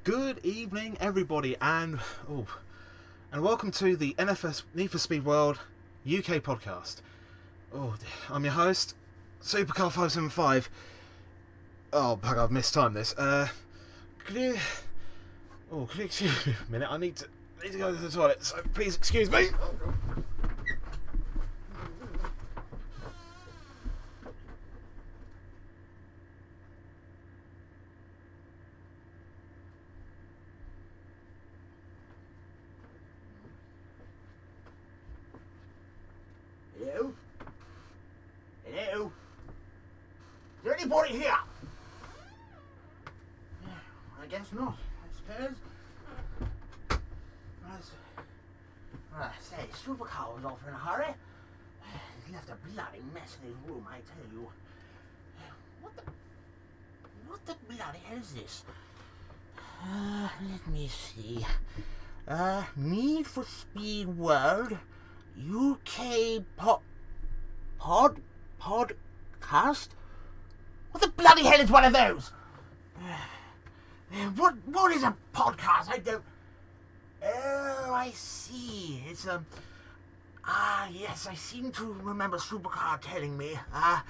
Good evening, everybody, and welcome to the NFS Need for Speed World UK podcast. I'm your host, Supercar575. Oh, bugger, I've missed time. Could you excuse me a minute? I need to go to the toilet. So please excuse me. Hello? Hello? Is there anybody here? I guess not, I suppose. Say, Supercar was off in a hurry. He's left a bloody mess in his room, I tell you. What the bloody hell is this? Let me see. Need for Speed World UK podcast? What the bloody hell is one of those? What is a podcast? I don't... Oh, I see. It's yes, I seem to remember Supercar telling me. I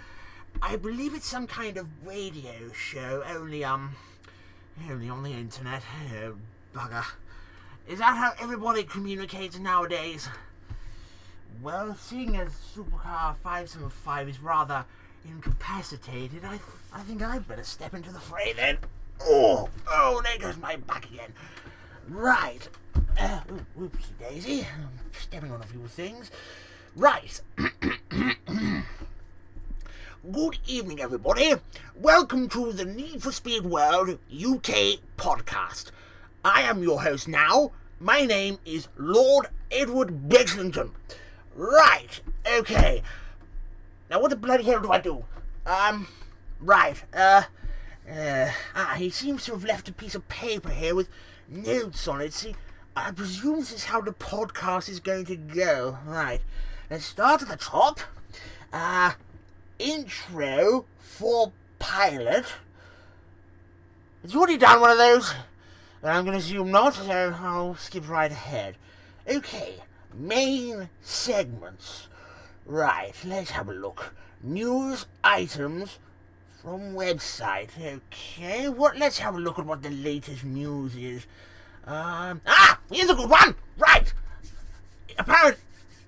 believe it's some kind of radio show, only on the internet. Oh, bugger. Is that how everybody communicates nowadays? Well, seeing as Supercar 575 is rather incapacitated, I think I'd better step into the fray then. Oh, there goes my back again. Right. Whoopsie daisy. I'm stepping on a few things. Right. Good evening, everybody. Welcome to the Need for Speed World UK podcast. I am your host now. My name is Lord Edward Bexlington. Right, okay. Now what the bloody hell do I do? Right, he seems to have left a piece of paper here with notes on it. See, I presume this is how the podcast is going to go. Right, let's start at the top. Intro for pilot. Has you already done one of those? I'm going to assume not, so I'll skip right ahead. Okay. Main segments. Right, let's have a look. News items from website. Okay, let's have a look at what the latest news is. Here's a good one! Right!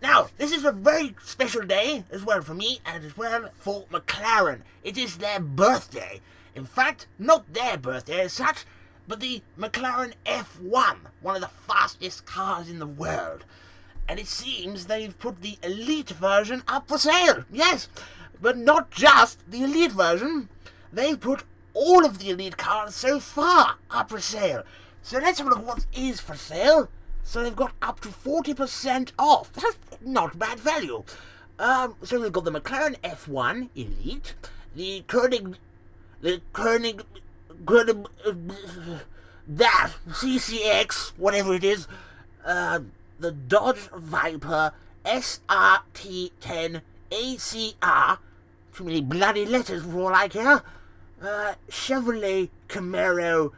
Now, this is a very special day as well for me and as well for McLaren. It is their birthday. In fact, not their birthday as such, but the McLaren F1, one of the fastest cars in the world. And it seems they've put the elite version up for sale. Yes, but not just the elite version. They've put all of the elite cars so far up for sale. So let's have a look at what is for sale. So they've got up to 40% off. That's not bad value. So we've got the McLaren F1 Elite, the Koenig, that CCX, whatever it is, the Dodge Viper SRT10 ACR, too many bloody letters for all I care, Chevrolet Camaro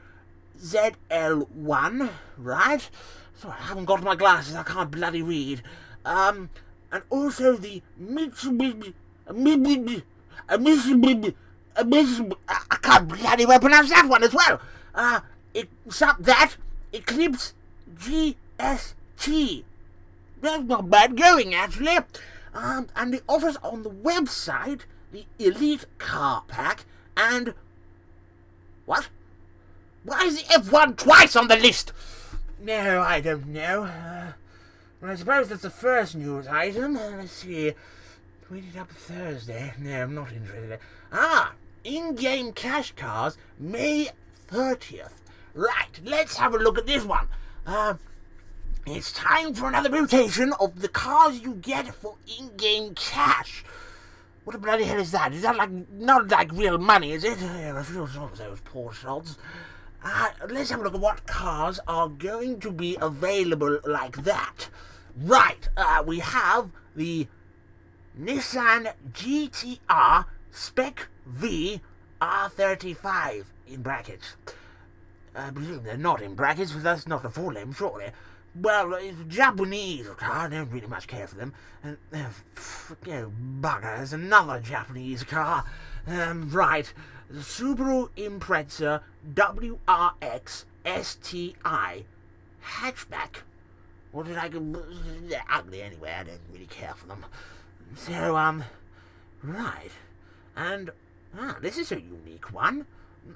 ZL1, right? Sorry, I haven't got my glasses, I can't bloody read. And also the Mitsubishi, I can't bloody well pronounce that one as well. Eclipse GST. That's not bad going, actually. And it offers on the website the Elite Car Pack and... What? Why is the F1 twice on the list? No, I don't know. Well, I suppose that's the first news item. Let's see. Tweeted up Thursday. No, I'm not interested. In-game cash cars, May 30th. Right, let's have a look at this one. It's time for another mutation of the cars you get for in-game cash. What the bloody hell is that? Is that not like real money, is it? I feel some of those poor sods. Let's have a look at what cars are going to be available like that. Right, we have the Nissan GTR Spec V R35 in brackets. I presume they're not in brackets, but that's not a full name, surely. Well, it's a Japanese car. I don't really much care for them. And, bugger, there's another Japanese car. Right. The Subaru Impreza WRX STI hatchback. What did I go? They're ugly anyway. I don't really care for them. So, right. And, this is a unique one.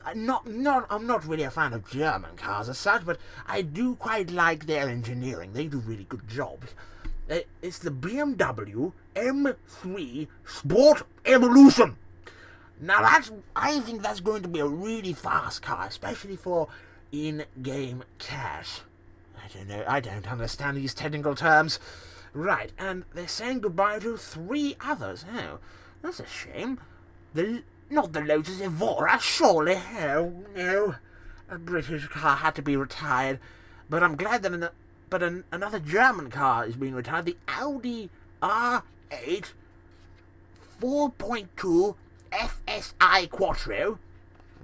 I'm not really a fan of German cars as such, but I do quite like their engineering. They do really good jobs. It's the BMW M3 Sport Evolution. Now I think that's going to be a really fast car, especially for in-game cash. I don't know, I don't understand these technical terms. Right, and they're saying goodbye to 3 others. Oh, that's a shame. Not the Lotus Evora, surely. Oh, no. A British car had to be retired. But I'm glad that another German car is being retired. The Audi R8 4.2 FSI Quattro.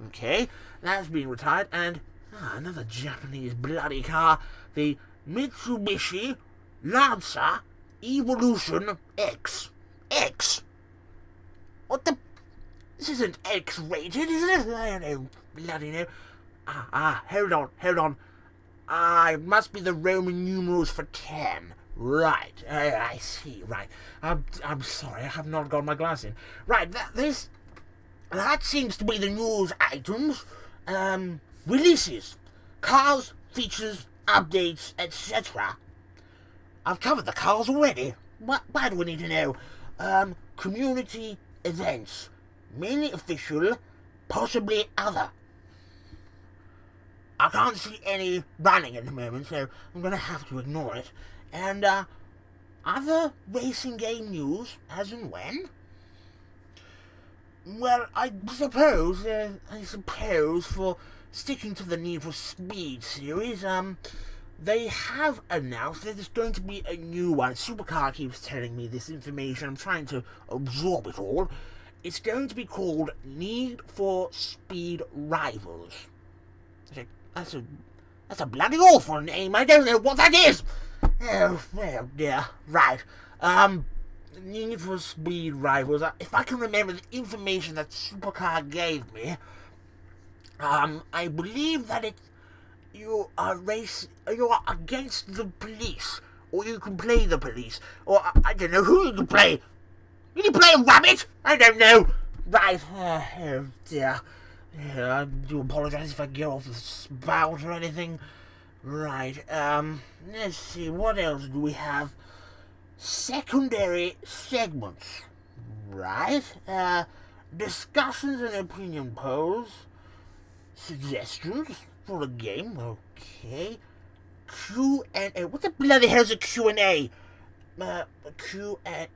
Okay, that's being retired. And another Japanese bloody car. The Mitsubishi Lancer Evolution X. X? What the... This isn't X-rated, is it? I don't bloody know. Hold on. It must be the Roman numerals for 10. Right, I see, right. I'm sorry, I have not got my glass in. Right, that seems to be the news items. Releases, cars, features, updates, etc. I've covered the cars already. Why do we need to know? Community events. Mainly official, possibly other. I can't see any running at the moment, so I'm going to have to ignore it. And, other racing game news, as and when? Well, I suppose for sticking to the Need for Speed series, they have announced that there's going to be a new one. Supercar keeps telling me this information. I'm trying to absorb it all. It's going to be called Need for Speed Rivals. That's a bloody awful name. I don't know what that is. Oh, well, dear. Right. Need for Speed Rivals. If I can remember the information that Supercar gave me, I believe that you are against the police, or you can play the police, or I don't know who you can play. Can you play a rabbit? I don't know. Right. Oh, dear. I do apologise if I get off the spout or anything. Right. Let's see. What else do we have? Secondary segments. Right. Discussions and opinion polls. Suggestions for a game. Okay. Q&A. What the bloody hell's a Q&A? Q&A.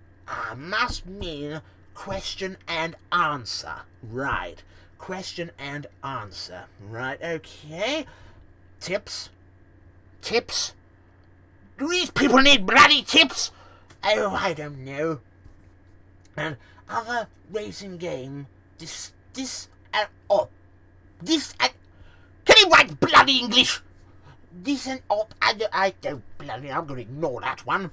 Must mean question and answer. Right. Question and answer. Right, okay. Tips. Do these people need bloody tips? Oh, I don't know. And other racing game. Can you write bloody English? I don't bloody... I'm going to ignore that one.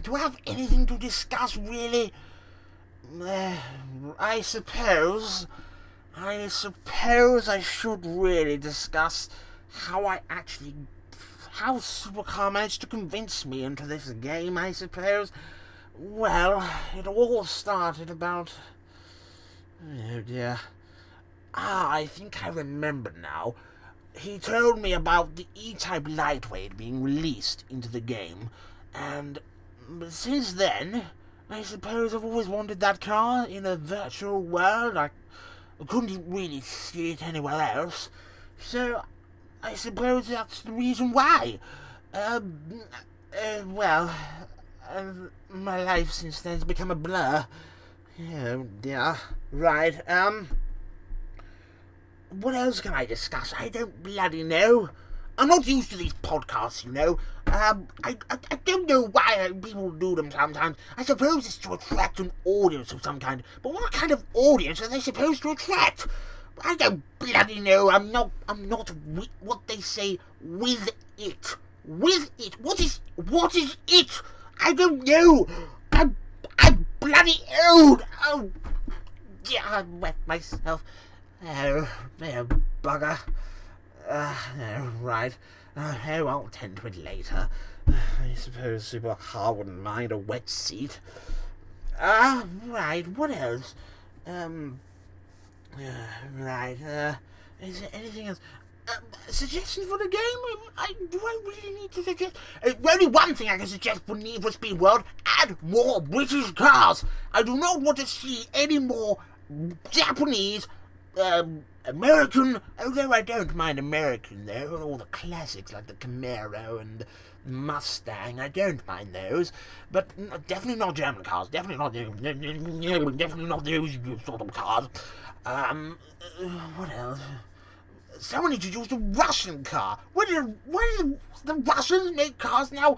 Do I have anything to discuss, really? I suppose I should really discuss how Supercar managed to convince me into this game, I suppose. Well, it all started about... Oh dear. I think I remember now. He told me about the E-Type Lightweight being released into the game, and since then, I suppose I've always wanted that car in a virtual world. I couldn't really see it anywhere else, so I suppose that's the reason why. My life since then has become a blur. Oh dear. Right, what else can I discuss? I don't bloody know. I'm not used to these podcasts, you know. I don't know why people do them sometimes. I suppose it's to attract an audience of some kind. But what kind of audience are they supposed to attract? I don't bloody know. I'm not what they say with it. With it. What is it? I don't know. I'm bloody old. Oh, yeah, I wet myself. Oh, bugger. Right. I'll tend to it later. I suppose Supercar wouldn't mind a wet seat. Right. What else? Right. Is there anything else? Suggestions for the game? Do I really need to suggest? Only one thing I can suggest for Need for Speed World: add more British cars. I do not want to see any more Japanese, American. Although I don't mind American, though, all the classics like the Camaro and the Mustang. I don't mind those, but definitely not German cars. Definitely not those sort of cars. What else? Someone introduced a Russian car. What do the Russians make cars now?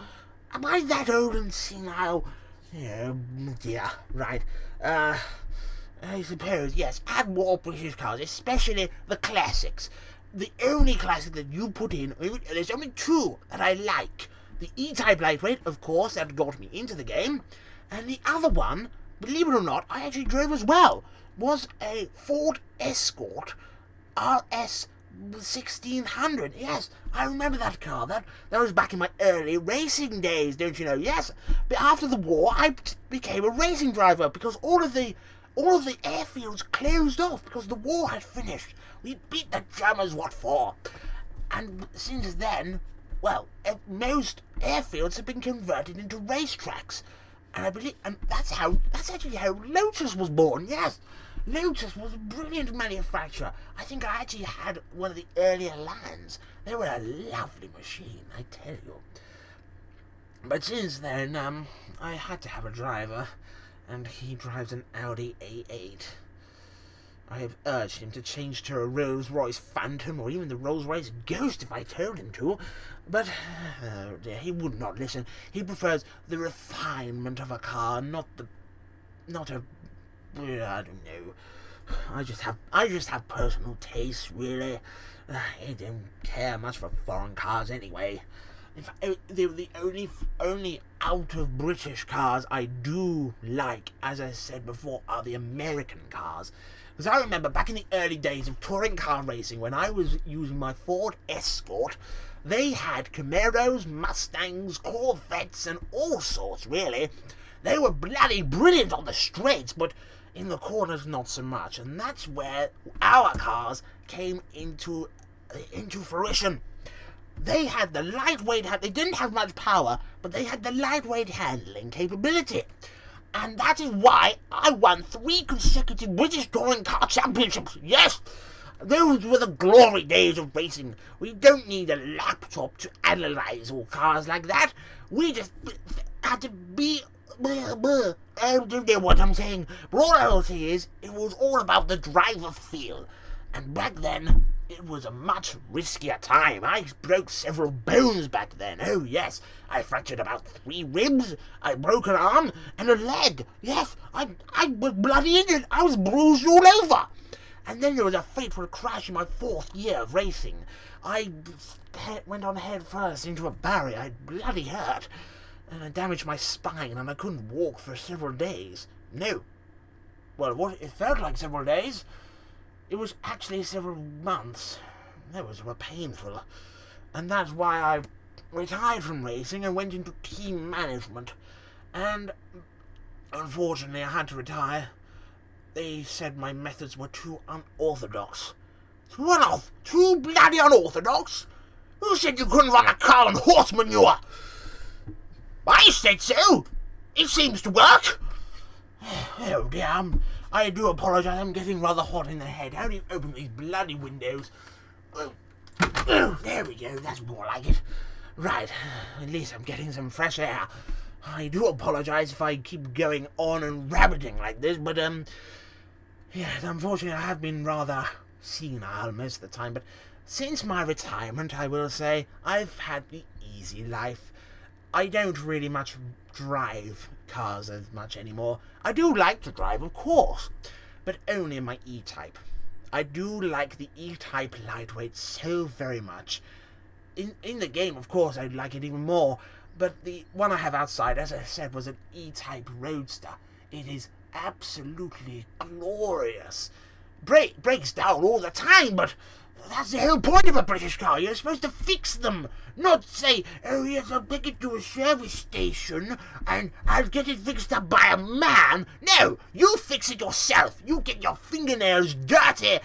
Am I that old and senile? Yeah, right. I suppose, yes, add more British cars, especially the classics. The only classic that you put in, there's only two that I like. The E-Type Lightweight, of course, that got me into the game. And the other one, believe it or not, I actually drove as well, was a Ford Escort RS 1600. Yes, I remember that car. That was back in my early racing days, don't you know? Yes, but after the war, I became a racing driver because all of the airfields closed off because the war had finished. We beat the Germans, what for? And since then, well, most airfields have been converted into racetracks. And I believe, and that's actually how Lotus was born. Yes, Lotus was a brilliant manufacturer. I think I actually had one of the earlier lines. They were a lovely machine, I tell you. But since then, I had to have a driver, and he drives an Audi A8. I have urged him to change to a Rolls-Royce Phantom or even the Rolls-Royce Ghost if I told him to, but oh dear, he would not listen. He prefers the refinement of a car, not a I don't know. I just have personal tastes, really. I don't care much for foreign cars anyway. In fact, the only out of British cars I do like, as I said before, are the American cars. Because I remember back in the early days of touring car racing, when I was using my Ford Escort, they had Camaros, Mustangs, Corvettes, and all sorts, really. They were bloody brilliant on the straights, but in the corners not so much. And that's where our cars came into fruition. They had the lightweight, they didn't have much power, but they had the lightweight handling capability. And that is why I won 3 consecutive British Touring Car Championships. Yes, those were the glory days of racing. We don't need a laptop to analyze all cars like that. We just had to be... I don't know what I'm saying. But all I will say is, it was all about the driver feel. And back then, it was a much riskier time. I broke several bones back then. Oh, yes. I fractured about 3 ribs. I broke an arm and a leg. Yes, I was bloody injured. I was bruised all over. And then there was a fateful crash in my 4th year of racing. I went on head first into a barrier. I bloody hurt. And I damaged my spine and I couldn't walk for several days. No. Well, it felt like several days. It was actually several months. Those were painful. And that's why I retired from racing and went into team management. And unfortunately, I had to retire. They said my methods were too unorthodox. Too bloody unorthodox? Who said you couldn't run a car on horse manure? I said so. It seems to work. Oh dear, I do apologise. I'm getting rather hot in the head. How do you open these bloody windows? Oh, there we go. That's more like it. Right. At least I'm getting some fresh air. I do apologise if I keep going on and rabbiting like this, but yes, unfortunately I have been rather senile most of the time. But since my retirement, I will say I've had the easy life. I don't really much drive cars as much anymore. I do like to drive, of course, but only in my E-Type. I do like the E-Type lightweight so very much. In the game, of course, I'd like it even more, but the one I have outside, as I said, was an E-Type Roadster. It is absolutely glorious. Breaks down all the time, but that's the whole point of a British car. You're supposed to fix them, not say, oh yes, I'll take it to a service station and I'll get it fixed up by a man. No, you fix it yourself. You get your fingernails dirty.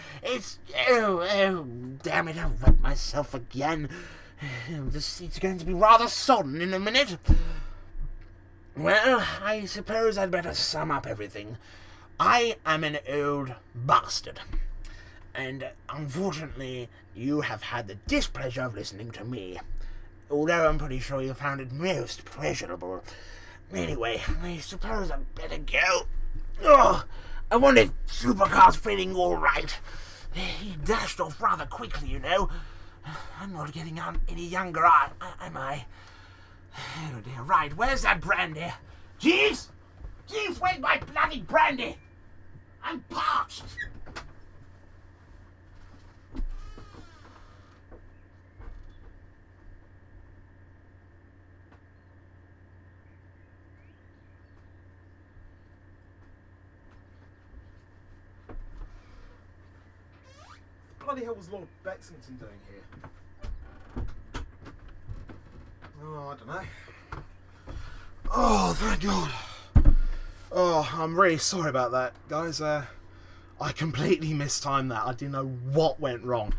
Oh, damn it, I've wet myself again. The seat's going to be rather sodden in a minute. Well, I suppose I'd better sum up everything. I am an old bastard. And unfortunately, you have had the displeasure of listening to me. Although I'm pretty sure you found it most pleasurable. Anyway, I suppose I'd better go. Oh, I wonder if Supercar's feeling all right. He dashed off rather quickly, you know. I'm not getting on any younger, am I? Oh dear, right, where's that brandy? Jeeves! Jeeves, where's my bloody brandy? I'm parched! What the hell was Lord Bexington doing here? Oh, I don't know. Oh, thank God. Oh, I'm really sorry about that, guys. I completely mistimed that. I didn't know what went wrong.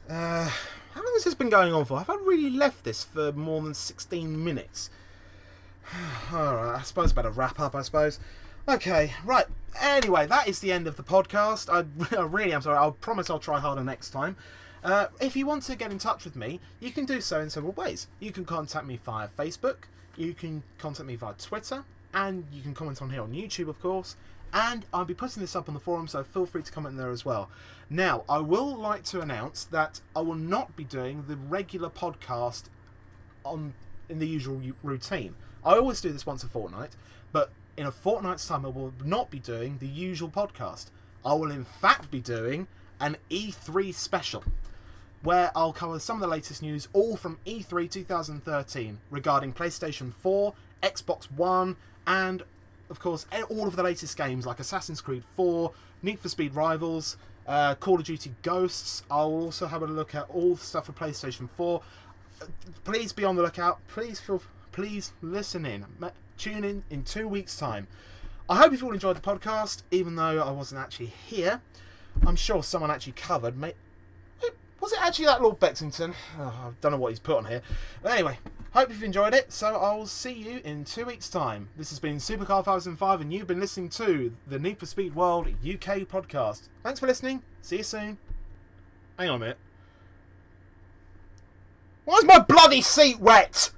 How long has this been going on for? Have I really left this for more than 16 minutes? Alright, I suppose I better wrap up, I suppose. Okay, right. Anyway, that is the end of the podcast. I really am sorry. I promise I'll try harder next time. If you want to get in touch with me, you can do so in several ways. You can contact me via Facebook, you can contact me via Twitter, and you can comment on here on YouTube, of course. And I'll be putting this up on the forum, so feel free to comment there as well. Now, I will like to announce that I will not be doing the regular podcast in the usual routine. I always do this once a fortnight, but in a fortnight's time I will not be doing the usual podcast. I will in fact be doing an E3 special, where I'll cover some of the latest news, all from E3 2013, regarding PlayStation 4, Xbox One, and of course all of the latest games like Assassin's Creed 4, Need for Speed Rivals, Call of Duty Ghosts. I'll also have a look at all the stuff for PlayStation 4. Please be on the lookout. Please listen in. Tune in 2 weeks' time. I hope you've all enjoyed the podcast, even though I wasn't actually here. I'm sure someone actually covered. Was it actually that Lord Bexington? Oh, I don't know what he's put on here. But anyway, hope you've enjoyed it. So I'll see you in 2 weeks' time. This has been Supercar 5005, and you've been listening to the Need for Speed World UK podcast. Thanks for listening. See you soon. Hang on a minute. Why is my bloody seat wet?